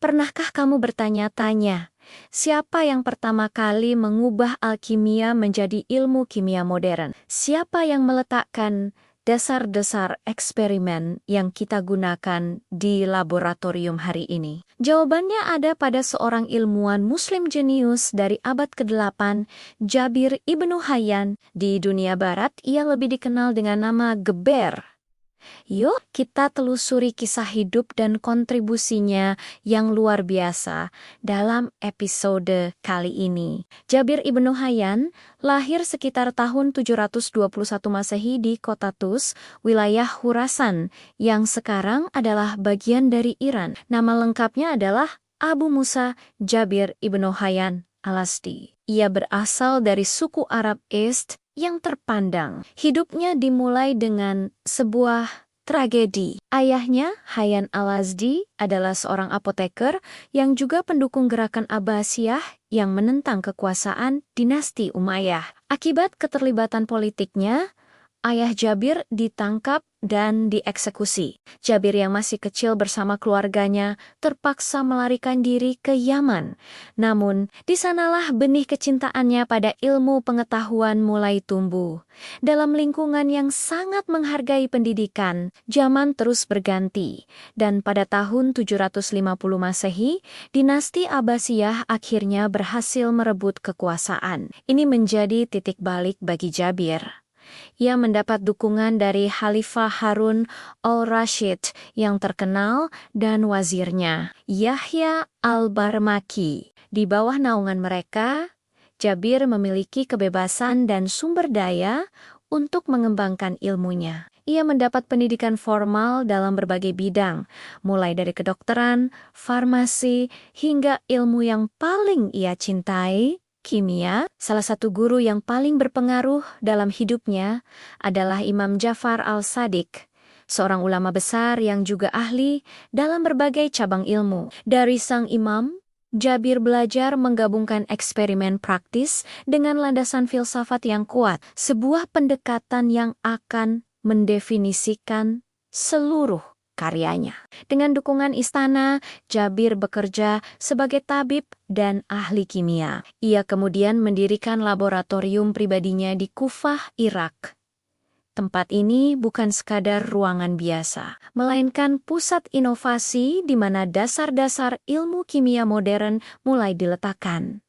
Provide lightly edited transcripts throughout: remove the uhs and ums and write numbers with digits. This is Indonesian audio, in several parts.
Pernahkah kamu bertanya-tanya, siapa yang pertama kali mengubah alkimia menjadi ilmu kimia modern? Siapa yang meletakkan dasar-dasar eksperimen yang kita gunakan di laboratorium hari ini? Jawabannya ada pada seorang ilmuwan Muslim jenius dari abad ke-8, Jabir Ibnu Hayyan. Di dunia barat, ia lebih dikenal dengan nama Geber. Yuk, kita telusuri kisah hidup dan kontribusinya yang luar biasa dalam episode kali ini. Jabir Ibnu Hayyan lahir sekitar tahun 721 Masehi di kota Tus, wilayah Khurasan, yang sekarang adalah bagian dari Iran. Nama lengkapnya adalah Abu Musa Jabir Ibnu Hayyan al-Asdi. Ia berasal dari suku Arab Est yang terpandang. Hidupnya dimulai dengan sebuah tragedi. Ayahnya, Hayyan al-Azdi, adalah seorang apoteker yang juga pendukung gerakan Abbasiyah yang menentang kekuasaan dinasti Umayyah. Akibat keterlibatan politiknya, ayah Jabir ditangkap dan dieksekusi. Jabir yang masih kecil bersama keluarganya terpaksa melarikan diri ke Yaman. Namun, di sanalah benih kecintaannya pada ilmu pengetahuan mulai tumbuh. Dalam lingkungan yang sangat menghargai pendidikan, zaman terus berganti. Dan pada tahun 750 Masehi, dinasti Abbasiyah akhirnya berhasil merebut kekuasaan. Ini menjadi titik balik bagi Jabir. Ia mendapat dukungan dari Khalifah Harun al-Rashid yang terkenal dan wazirnya, Yahya al-Barmaki. Di bawah naungan mereka, Jabir memiliki kebebasan dan sumber daya untuk mengembangkan ilmunya. Ia mendapat pendidikan formal dalam berbagai bidang, mulai dari kedokteran, farmasi, hingga ilmu yang paling ia cintai, kimia. Salah satu guru yang paling berpengaruh dalam hidupnya adalah Imam Ja'far al-Shadiq, seorang ulama besar yang juga ahli dalam berbagai cabang ilmu. Dari sang imam, Jabir belajar menggabungkan eksperimen praktis dengan landasan filsafat yang kuat, sebuah pendekatan yang akan mendefinisikan seluruh karyanya. Dengan dukungan istana, Jabir bekerja sebagai tabib dan ahli kimia. Ia kemudian mendirikan laboratorium pribadinya di Kufah, Irak. Tempat ini bukan sekadar ruangan biasa, melainkan pusat inovasi di mana dasar-dasar ilmu kimia modern mulai diletakkan.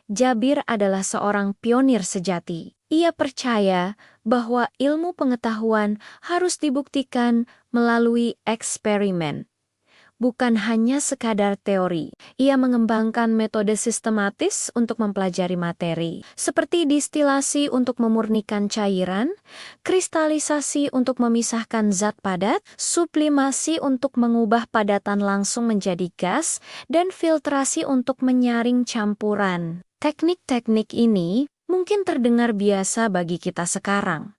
Jabir adalah seorang pionir sejati. Ia percaya bahwa ilmu pengetahuan harus dibuktikan melalui eksperimen, bukan hanya sekadar teori. Ia mengembangkan metode sistematis untuk mempelajari materi, seperti distilasi untuk memurnikan cairan, kristalisasi untuk memisahkan zat padat, sublimasi untuk mengubah padatan langsung menjadi gas, dan filtrasi untuk menyaring campuran. Teknik-teknik ini mungkin terdengar biasa bagi kita sekarang.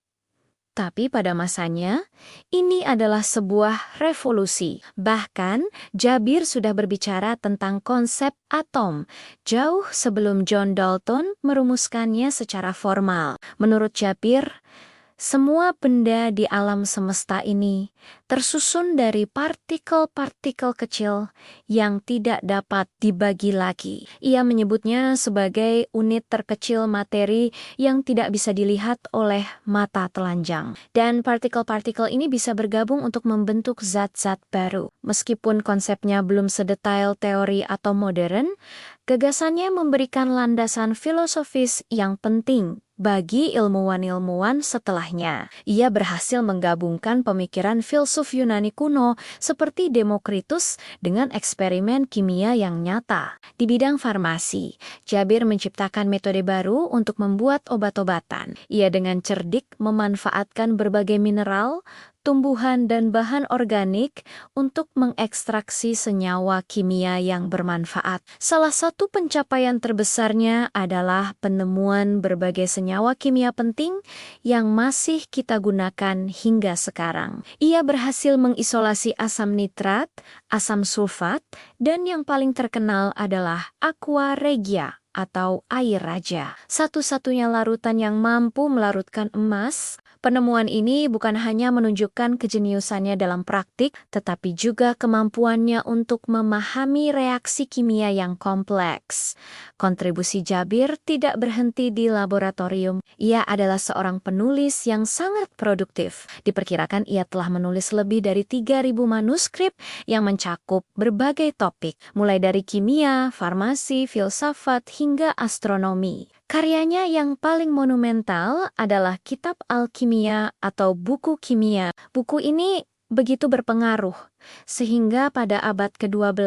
Tapi pada masanya, ini adalah sebuah revolusi. Bahkan, Jabir sudah berbicara tentang konsep atom jauh sebelum John Dalton merumuskannya secara formal. Menurut Jabir, semua benda di alam semesta ini tersusun dari partikel-partikel kecil yang tidak dapat dibagi lagi. Ia menyebutnya sebagai unit terkecil materi yang tidak bisa dilihat oleh mata telanjang. Dan partikel-partikel ini bisa bergabung untuk membentuk zat-zat baru. Meskipun konsepnya belum sedetail teori atau modern, gagasannya memberikan landasan filosofis yang penting bagi ilmuwan-ilmuwan setelahnya. Ia berhasil menggabungkan pemikiran filsuf Yunani kuno seperti Demokritus dengan eksperimen kimia yang nyata. Di bidang farmasi, Jabir menciptakan metode baru untuk membuat obat-obatan. Ia dengan cerdik memanfaatkan berbagai mineral, tumbuhan dan bahan organik untuk mengekstraksi senyawa kimia yang bermanfaat. Salah satu pencapaian terbesarnya adalah penemuan berbagai senyawa kimia penting yang masih kita gunakan hingga sekarang. Ia berhasil mengisolasi asam nitrat, asam sulfat, dan yang paling terkenal adalah aqua regia atau air raja. Satu-satunya larutan yang mampu melarutkan emas, Penemuan ini bukan hanya menunjukkan kejeniusannya dalam praktik, tetapi juga kemampuannya untuk memahami reaksi kimia yang kompleks. Kontribusi Jabir tidak berhenti di laboratorium. Ia adalah seorang penulis yang sangat produktif. Diperkirakan ia telah menulis lebih dari 3.000 manuskrip yang mencakup berbagai topik, mulai dari kimia, farmasi, filsafat, hingga astronomi. Karyanya yang paling monumental adalah Kitab Alkimia atau Buku Kimia. Buku ini begitu berpengaruh, sehingga pada abad ke-12,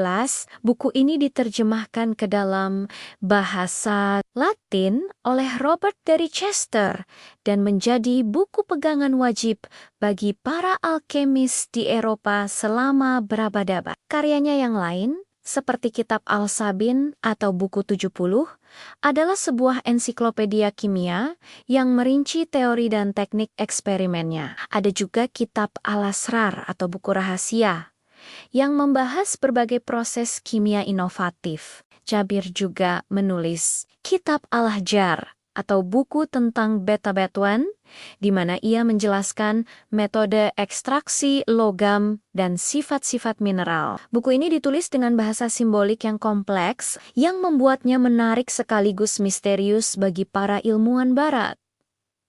buku ini diterjemahkan ke dalam bahasa Latin oleh Robert dari Chester dan menjadi buku pegangan wajib bagi para alkemis di Eropa selama berabad-abad. Karyanya yang lain, seperti Kitab Al-Sabin atau Buku 70, adalah sebuah ensiklopedia kimia yang merinci teori dan teknik eksperimennya. Ada juga Kitab Al-Asrar atau Buku Rahasia, yang membahas berbagai proses kimia inovatif. Jabir juga menulis Kitab Al-Hajar atau buku tentang beta-batuan, di mana ia menjelaskan metode ekstraksi logam dan sifat-sifat mineral. Buku ini ditulis dengan bahasa simbolik yang kompleks, yang membuatnya menarik sekaligus misterius bagi para ilmuwan barat.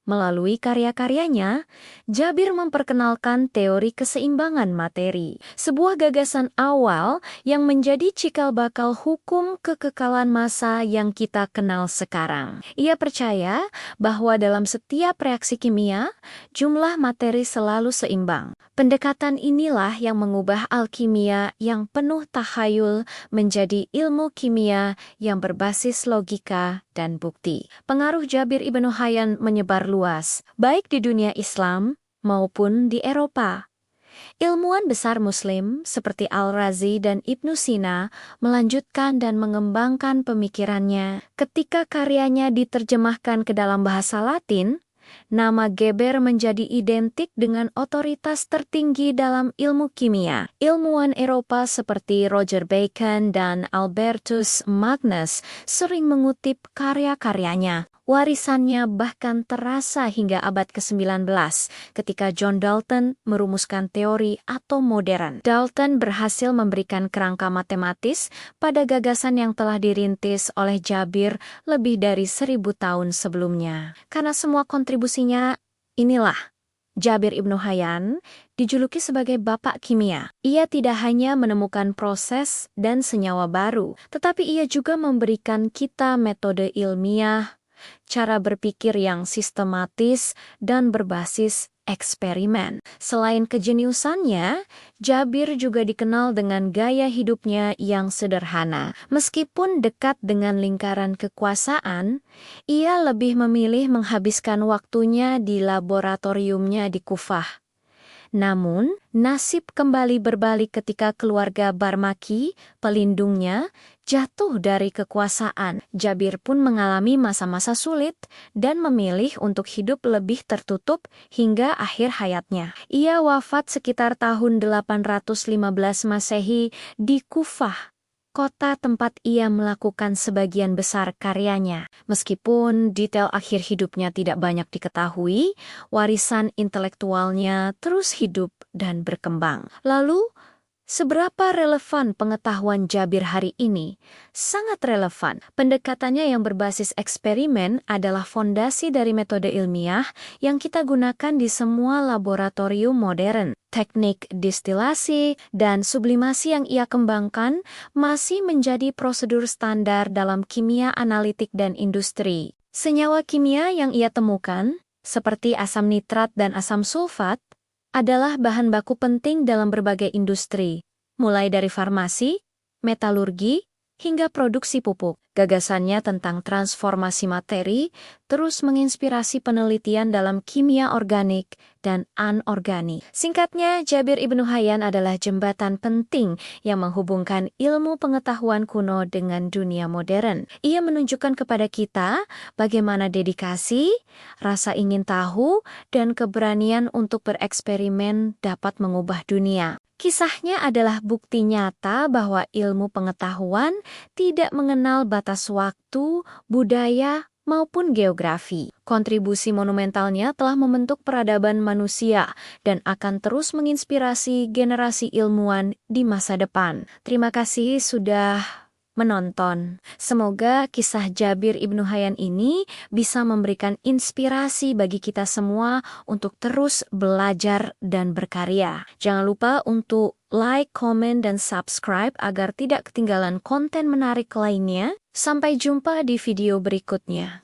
Melalui karya-karyanya, Jabir memperkenalkan teori keseimbangan materi, sebuah gagasan awal yang menjadi cikal bakal hukum kekekalan massa yang kita kenal sekarang. Ia percaya bahwa dalam setiap reaksi kimia, jumlah materi selalu seimbang. Pendekatan inilah yang mengubah alkimia yang penuh takhayul menjadi ilmu kimia yang berbasis logika dan bukti. Pengaruh Jabir Ibnu Hayyan menyebar luas, baik di dunia Islam maupun di Eropa. Ilmuwan besar Muslim seperti Al-Razi dan Ibnu Sina melanjutkan dan mengembangkan pemikirannya. Ketika karyanya diterjemahkan ke dalam bahasa Latin, nama Geber menjadi identik dengan otoritas tertinggi dalam ilmu kimia. Ilmuwan Eropa seperti Roger Bacon dan Albertus Magnus sering mengutip karya-karyanya. Warisannya bahkan terasa hingga abad ke-19 ketika John Dalton merumuskan teori atom modern. Dalton berhasil memberikan kerangka matematis pada gagasan yang telah dirintis oleh Jabir lebih dari 1.000 tahun sebelumnya. Karena semua kontribusinya, inilah Jabir Ibnu Hayyan dijuluki sebagai Bapak Kimia. Ia tidak hanya menemukan proses dan senyawa baru, tetapi ia juga memberikan kita metode ilmiah, cara berpikir yang sistematis dan berbasis eksperimen. Selain kejeniusannya, Jabir juga dikenal dengan gaya hidupnya yang sederhana. Meskipun dekat dengan lingkaran kekuasaan, ia lebih memilih menghabiskan waktunya di laboratoriumnya di Kufah. Namun, nasib kembali berbalik ketika keluarga Barmaki, pelindungnya, jatuh dari kekuasaan. Jabir pun mengalami masa-masa sulit dan memilih untuk hidup lebih tertutup hingga akhir hayatnya. Ia wafat sekitar tahun 815 Masehi di Kufah, kota tempat ia melakukan sebagian besar karyanya. Meskipun detail akhir hidupnya tidak banyak diketahui, warisan intelektualnya terus hidup dan berkembang. Lalu, seberapa relevan pengetahuan Jabir hari ini? Sangat relevan. Pendekatannya yang berbasis eksperimen adalah fondasi dari metode ilmiah yang kita gunakan di semua laboratorium modern. Teknik distilasi dan sublimasi yang ia kembangkan masih menjadi prosedur standar dalam kimia analitik dan industri. Senyawa kimia yang ia temukan, seperti asam nitrat dan asam sulfat, adalah bahan baku penting dalam berbagai industri, mulai dari farmasi, metalurgi, hingga produksi pupuk. Gagasannya tentang transformasi materi terus menginspirasi penelitian dalam kimia organik dan anorganik. Singkatnya, Jabir Ibnu Hayyan adalah jembatan penting yang menghubungkan ilmu pengetahuan kuno dengan dunia modern. Ia menunjukkan kepada kita bagaimana dedikasi, rasa ingin tahu, dan keberanian untuk bereksperimen dapat mengubah dunia. Kisahnya adalah bukti nyata bahwa ilmu pengetahuan tidak mengenal batas waktu, budaya, maupun geografi. Kontribusi monumentalnya telah membentuk peradaban manusia dan akan terus menginspirasi generasi ilmuwan di masa depan. Terima kasih sudah menonton. Semoga kisah Jabir Ibnu Hayyan ini bisa memberikan inspirasi bagi kita semua untuk terus belajar dan berkarya. Jangan lupa untuk like, komen, dan subscribe agar tidak ketinggalan konten menarik lainnya. Sampai jumpa di video berikutnya.